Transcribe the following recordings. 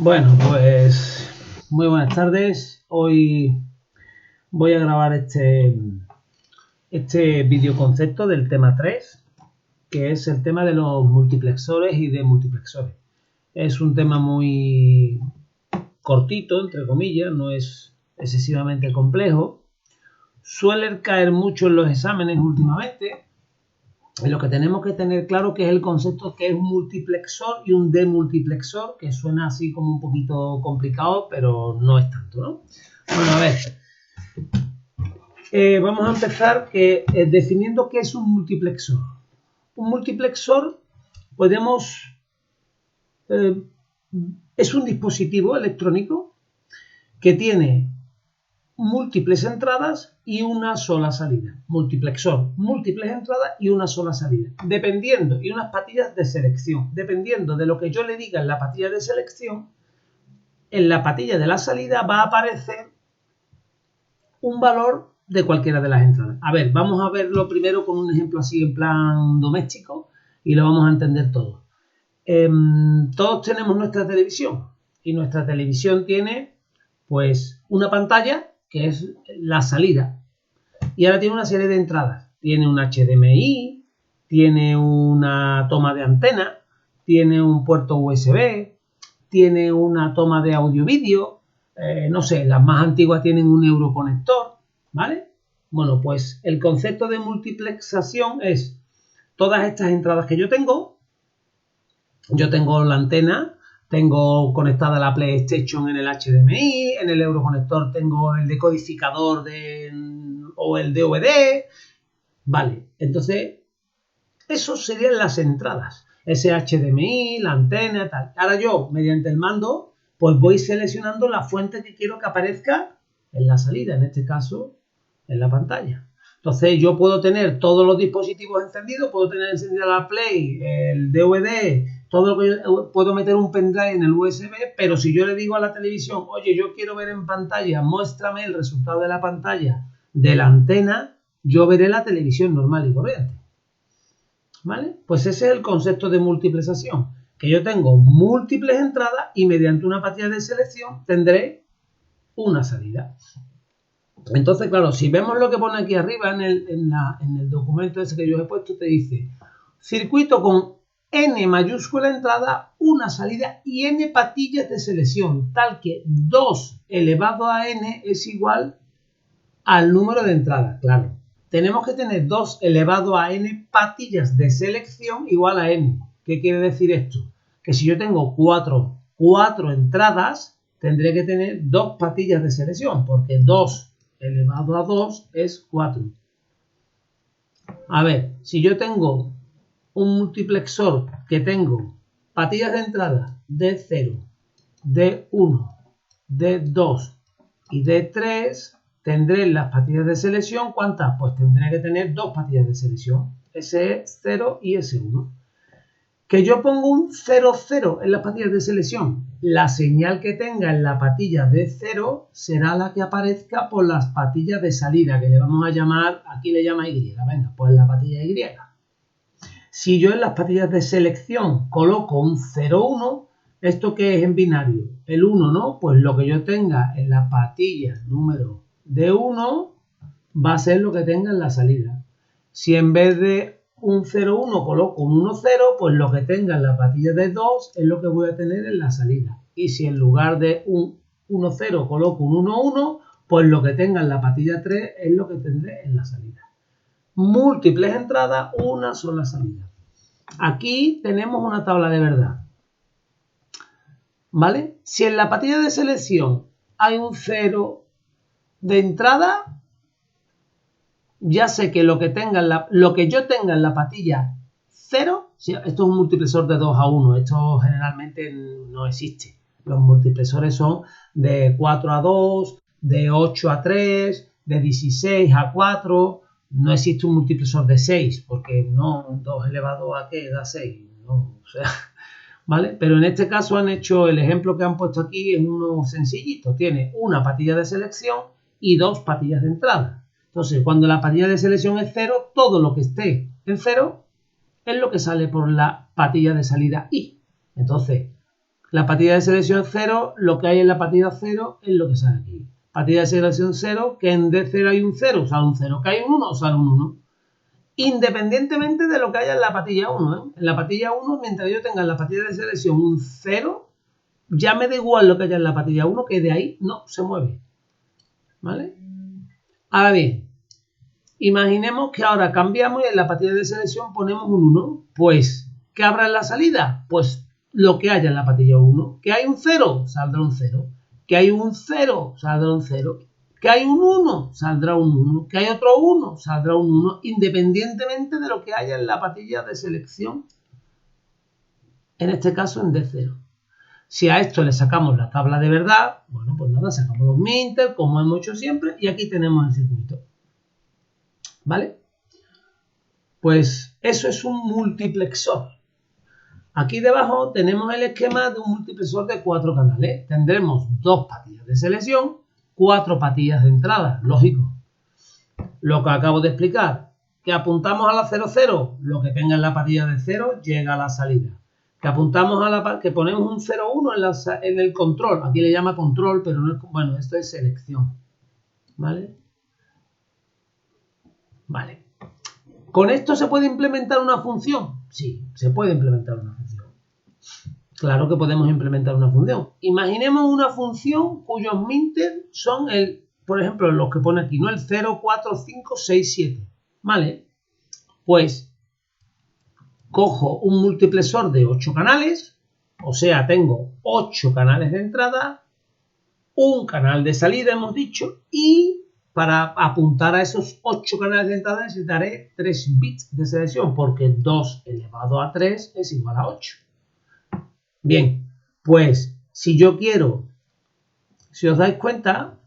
Bueno, pues muy buenas tardes. Hoy voy a grabar este videoconcepto del tema 3, que es el tema de los multiplexores y de multiplexores. Es un tema muy cortito, entre comillas, no es excesivamente complejo. Suele caer mucho en los exámenes últimamente. Y lo que tenemos que tener claro que es el concepto que es un multiplexor y un demultiplexor, que suena así como un poquito complicado, pero no es tanto, ¿no? Bueno, a ver, vamos a empezar definiendo qué es un multiplexor. Un multiplexor podemos eh, es un dispositivo electrónico que tiene múltiples entradas y una sola salida. Multiplexor, múltiples entradas y una sola salida. Dependiendo, y unas patillas de selección. Dependiendo de lo que yo le diga en la patilla de selección, en la patilla de la salida va a aparecer un valor de cualquiera de las entradas. A ver, vamos a verlo primero con un ejemplo así en plan doméstico y lo vamos a entender todo. Todos tenemos nuestra televisión y nuestra televisión tiene pues una pantalla que es la salida y ahora tiene una serie de entradas. Tiene un HDMI, tiene una toma de antena, tiene un puerto USB, tiene una toma de audio-vídeo, no sé, las más antiguas tienen un euroconector, ¿vale? Bueno, pues el concepto de multiplexación es todas estas entradas que yo tengo la antena, tengo conectada la PlayStation en el HDMI, en el euroconector tengo el decodificador o el DVD, vale, entonces eso serían las entradas, ese HDMI, la antena, tal. Ahora yo, mediante el mando, pues voy seleccionando la fuente que quiero que aparezca en la salida, en este caso, en la pantalla. Entonces yo puedo tener todos los dispositivos encendidos, puedo tener encendida la Play, el DVD, todo lo que yo puedo meter un pendrive en el USB, pero si yo le digo a la televisión, oye, yo quiero ver en pantalla, muéstrame el resultado de la pantalla de la antena, yo veré la televisión normal y corriente. ¿Vale? Pues ese es el concepto de multiplexación, que yo tengo múltiples entradas y mediante una patilla de selección tendré una salida. Entonces, claro, si vemos lo que pone aquí arriba en el documento ese que yo he puesto, te dice circuito con n mayúscula entrada, una salida y n patillas de selección, tal que 2 elevado a n es igual al número de entradas. Claro, tenemos que tener 2 elevado a n patillas de selección igual a n. ¿Qué quiere decir esto? Que si yo tengo 4 entradas, tendré que tener 2 patillas de selección, porque 2 elevado a 2 es 4. A ver, si yo tengo un multiplexor que tengo patillas de entrada D0, D1, D2 y D3, tendré las patillas de selección. ¿Cuántas? Pues tendré que tener 2 patillas de selección, SE0 y S1. Que yo pongo un 0, 0 en las patillas de selección. La señal que tenga en la patilla de 0 será la que aparezca por las patillas de salida, que le vamos a llamar, aquí le llama Y. Venga, pues la patilla Y. Si yo en las patillas de selección coloco un 0, 1, ¿esto qué es en binario? El 1, ¿no? Pues lo que yo tenga en la patilla número de 1 va a ser lo que tenga en la salida. Si en vez de un 0, 1 coloco un 1, 0, pues lo que tenga en la patilla de 2 es lo que voy a tener en la salida. Y si en lugar de un 1, 0 coloco un 1, 1, pues lo que tenga en la patilla 3 es lo que tendré en la salida. Múltiples entradas, una sola salida. Aquí tenemos una tabla de verdad. ¿Vale? Si en la patilla de selección hay un 0 de entrada, ya sé que lo que yo tenga en la patilla 0, esto es un multiplexor de 2 a 1, esto generalmente no existe. Los multiplexores son de 4 a 2, de 8 a 3, de 16 a 4. No existe un multiplexor de 6, porque no, 2 elevado a ¿qué? Da 6. No, o sea, ¿vale? Pero en este caso han hecho, el ejemplo que han puesto aquí es uno sencillito. Tiene una patilla de selección y 2 patillas de entrada. Entonces, cuando la patilla de selección es 0, todo lo que esté en 0 es lo que sale por la patilla de salida I. Entonces, La patilla de selección 0, lo que hay en la patilla 0 es lo que sale aquí. Patilla de selección 0, que en D0 hay un 0, sale un 0. Que hay un 1, sale un 1. Independientemente de lo que haya en la patilla 1. ¿eh? En la patilla 1, mientras yo tenga en la patilla de selección un 0, ya me da igual lo que haya en la patilla 1, que de ahí no se mueve. ¿Vale? Ahora bien, imaginemos que ahora cambiamos y en la patilla de selección ponemos un 1. Pues, ¿qué habrá en la salida? Pues lo que haya en la patilla 1. ¿Que hay un 0? Saldrá un 0. ¿Que hay un 0? Saldrá un 0. ¿Que hay un 1? Saldrá un 1. ¿Que hay otro 1? Saldrá un 1. Independientemente de lo que haya en la patilla de selección. En este caso en D0. Si a esto le sacamos la tabla de verdad, bueno, pues nada, sacamos los minter, como hemos hecho siempre, y aquí tenemos el circuito. ¿Vale? Pues eso es un multiplexor. Aquí debajo tenemos el esquema de un multiplexor de 4 canales. Tendremos 2 patillas de selección, 4 patillas de entrada, lógico. Lo que acabo de explicar, que apuntamos a la 00, lo que tenga en la patilla de 0 llega a la salida. Que apuntamos a la que ponemos un 01 en el control, aquí le llama control, pero no es, bueno, esto es selección. ¿Vale? Vale. ¿Con esto se puede implementar una función? Sí, se puede implementar una función. Claro que podemos implementar una función. Imaginemos una función cuyos minter son por ejemplo, los que pone aquí, ¿no? El 0, 4, 5, 6, 7. ¿Vale? Pues cojo un multiplexor de 8 canales, o sea, tengo 8 canales de entrada, un canal de salida, hemos dicho, y para apuntar a esos 8 canales de entrada necesitaré 3 bits de selección, porque 2 elevado a 3 es igual a 8. Bien, pues si yo quiero, si os dais cuenta,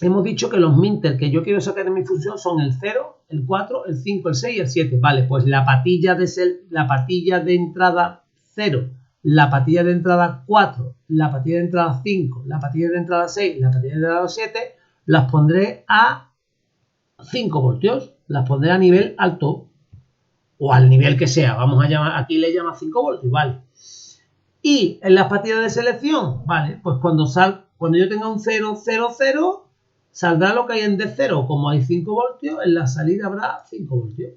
hemos dicho que los minter que yo quiero sacar de mi función son el 0, el 4, el 5, el 6 y el 7. Vale, pues la patilla de entrada 0, la patilla de entrada 4, la patilla de entrada 5, la patilla de entrada 6, la patilla de entrada 7, las pondré a 5 voltios, las pondré a nivel alto o al nivel que sea. Vamos a llamar, aquí le llama 5 voltios, vale. Y en las patillas de selección, vale, pues cuando yo tenga un 0, 0, 0, saldrá lo que hay en D0. Como hay 5 voltios, en la salida habrá 5 voltios.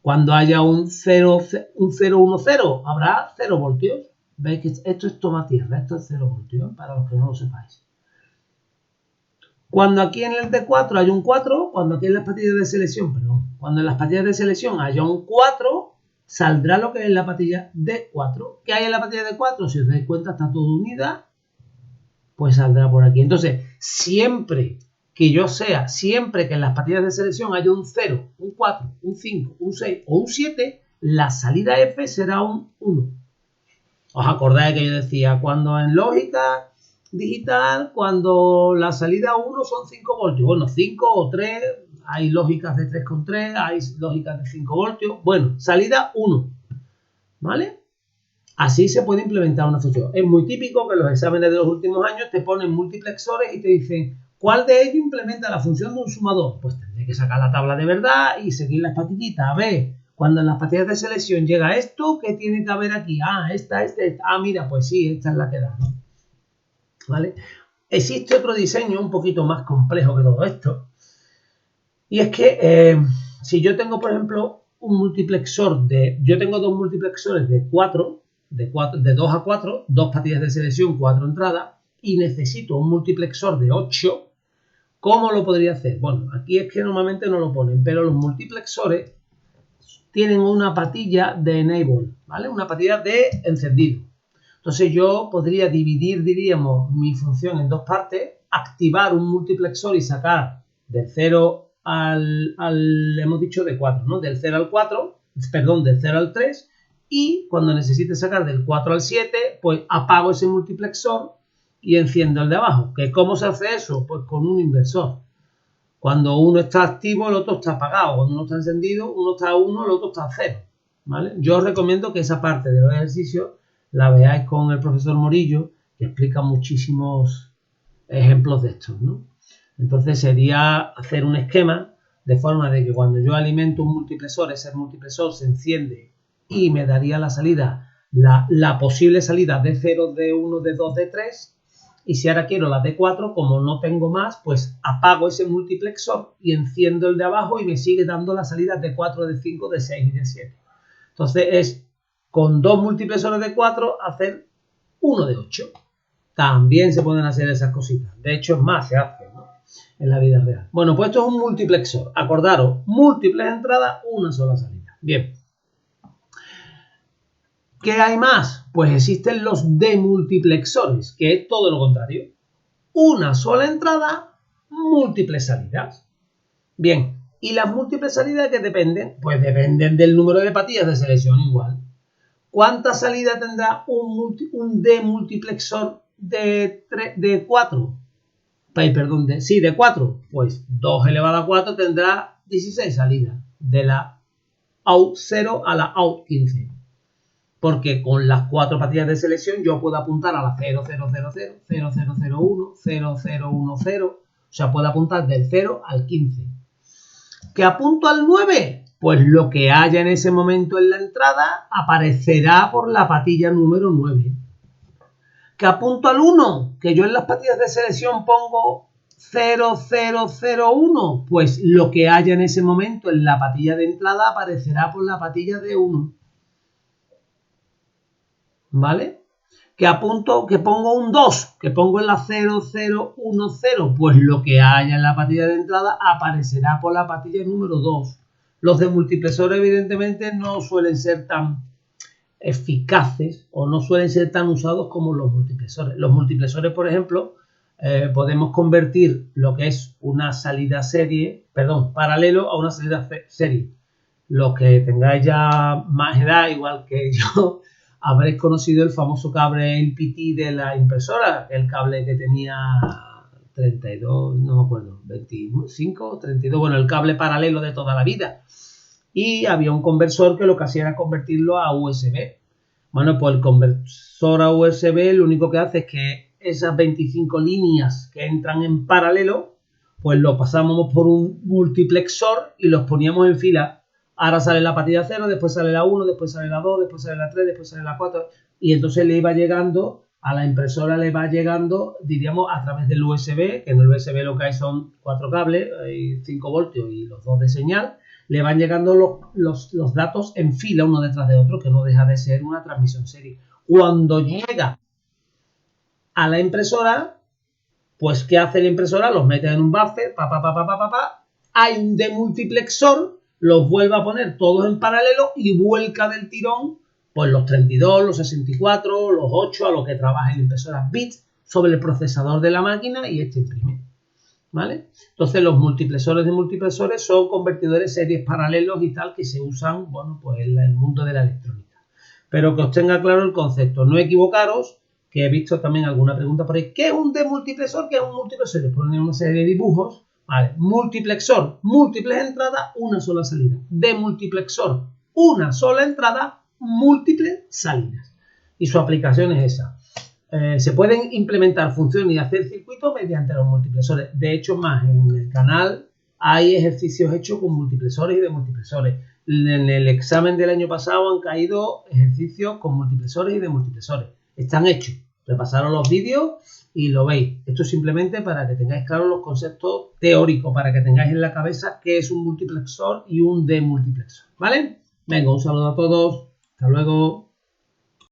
Cuando haya un 0, 1, 0, habrá 0 voltios. ¿Veis que esto es toma tierra? Esto es 0 voltios, para los que no lo sepáis. Cuando aquí en el D4 haya un 4, cuando aquí en las patillas de selección, perdón, cuando en las patillas de selección haya un 4, saldrá lo que es la patilla D4. ¿Qué hay en la patilla D4? Si os dais cuenta, está todo unida, pues saldrá por aquí. Entonces, siempre que en las patillas de selección haya un 0, un 4, un 5, un 6 o un 7, la salida F será un 1. ¿Os acordáis que yo decía, cuando en lógica digital, cuando la salida 1 son 5 voltios? Bueno, 5 o 3, hay lógicas de 3,3, hay lógicas de 5 voltios. Bueno, salida 1, ¿vale? Así se puede implementar una función. Es muy típico que en los exámenes de los últimos años te ponen multiplexores y te dicen, ¿cuál de ellos implementa la función de un sumador? Pues tendré que sacar la tabla de verdad y seguir las patillitas. A ver, cuando en las patillas de selección llega esto, ¿qué tiene que haber aquí? Ah, esta. Ah, mira, pues sí, esta es la que da, ¿no? ¿Vale? Existe otro diseño un poquito más complejo que todo esto. Y es que si yo tengo, por ejemplo, yo tengo 2 multiplexores de 2 a 4, 2 patillas de selección, 4 entradas, y necesito un multiplexor de 8, ¿cómo lo podría hacer? Bueno, aquí es que normalmente no lo ponen, pero los multiplexores tienen una patilla de enable, ¿vale? Una patilla de encendido. Entonces yo podría dividir, diríamos, mi función en 2 partes, activar un multiplexor y sacar del 0 hemos dicho de 4, ¿no? Del 0 al 4, perdón, del 0 al 3, y cuando necesite sacar del 4 al 7, pues apago ese multiplexor y enciendo el de abajo. ¿Que cómo se hace eso? Pues con un inversor. Cuando uno está activo, el otro está apagado. Cuando uno está encendido, uno está a 1, el otro está a 0. ¿Vale? Yo os recomiendo que esa parte de los ejercicios la veáis con el profesor Morillo, que explica muchísimos ejemplos de estos, ¿no? Entonces sería hacer un esquema de forma de que cuando yo alimento un multiplexor, ese multiplexor se enciende y me daría la salida la posible salida de 0, de 1, de 2, de 3. Y si ahora quiero la de 4, como no tengo más, pues apago ese multiplexor y enciendo el de abajo y me sigue dando las salidas de 4, de 5, de 6 y de 7. Entonces es con dos multiplexores de 4 hacer uno de 8. También se pueden hacer esas cositas. De hecho, es más, se hace, ¿no?, en la vida real. Bueno, pues esto es un multiplexor. Acordaros, múltiples entradas, una sola salida. Bien. ¿Qué hay más? Pues existen los demultiplexores, que es todo lo contrario. Una sola entrada, múltiples salidas. Bien, ¿y las múltiples salidas qué dependen? Pues dependen del número de patillas de selección igual. ¿Cuántas salidas tendrá un demultiplexor de 4? Perdón, de 4. Pues 2 elevado a 4 tendrá 16 salidas. De la out 0 a la out 15. Porque con las 4 patillas de selección yo puedo apuntar a la 0000, 0001, 0010. O sea, puedo apuntar del 0 al 15. ¿Qué apunto al 9? Pues lo que haya en ese momento en la entrada aparecerá por la patilla número 9. ¿Qué apunto al 1? Que yo en las patillas de selección pongo 0001. Pues lo que haya en ese momento en la patilla de entrada aparecerá por la patilla de 1. ¿Vale? Que pongo un 2, que pongo en la 0010, pues lo que haya en la patilla de entrada aparecerá por la patilla número 2. Los demultiplexores evidentemente no suelen ser tan eficaces o no suelen ser tan usados como los multiplexores. Los multiplexores, por ejemplo, podemos convertir lo que es una salida paralelo a una salida serie. Los que tengáis ya más edad, igual que yo, habréis conocido el famoso cable LPT de la impresora, el cable que tenía 32, no me acuerdo, 25 o 32, bueno, el cable paralelo de toda la vida. Y había un conversor que lo que hacía era convertirlo a USB. Bueno, pues el conversor a USB lo único que hace es que esas 25 líneas que entran en paralelo, pues lo pasamos por un multiplexor y los poníamos en fila. Ahora sale la patilla 0, después sale la 1, después sale la 2, después sale la 3, después sale la 4. Y entonces le iba llegando, a la impresora le va llegando, diríamos, a través del USB, que en el USB lo que hay son 4 cables, hay 5 voltios y los 2 de señal. Le van llegando los datos en fila uno detrás de otro, que no deja de ser una transmisión serie. Cuando llega a la impresora, pues ¿qué hace la impresora? Los mete en un buffer, hay un demultiplexor, los vuelve a poner todos en paralelo y vuelca del tirón pues los 32, los 64, los 8, a lo que trabaja la impresora bits sobre el procesador de la máquina y este imprime. ¿Vale? Entonces los multiplexores de multiplexores son convertidores series paralelos y tal que se usan, bueno, pues en el mundo de la electrónica. Pero que os tenga claro el concepto, no equivocaros, que he visto también alguna pregunta por ahí. ¿Qué es un demultiplexor? ¿Qué es un multiplexor? Les ponen una serie de dibujos. Vale, multiplexor, múltiples entradas, una sola salida. Demultiplexor, una sola entrada, múltiples salidas. Y su aplicación es esa. Se pueden implementar funciones y hacer circuitos mediante los multiplexores. De hecho, más en el canal hay ejercicios hechos con multiplexores y demultiplexores. En el examen del año pasado han caído ejercicios con multiplexores y demultiplexores. Están hechos. Repasaros los vídeos y lo veis. Esto es simplemente para que tengáis claros los conceptos teóricos, para que tengáis en la cabeza qué es un multiplexor y un demultiplexor. ¿Vale? Venga, un saludo a todos. Hasta luego.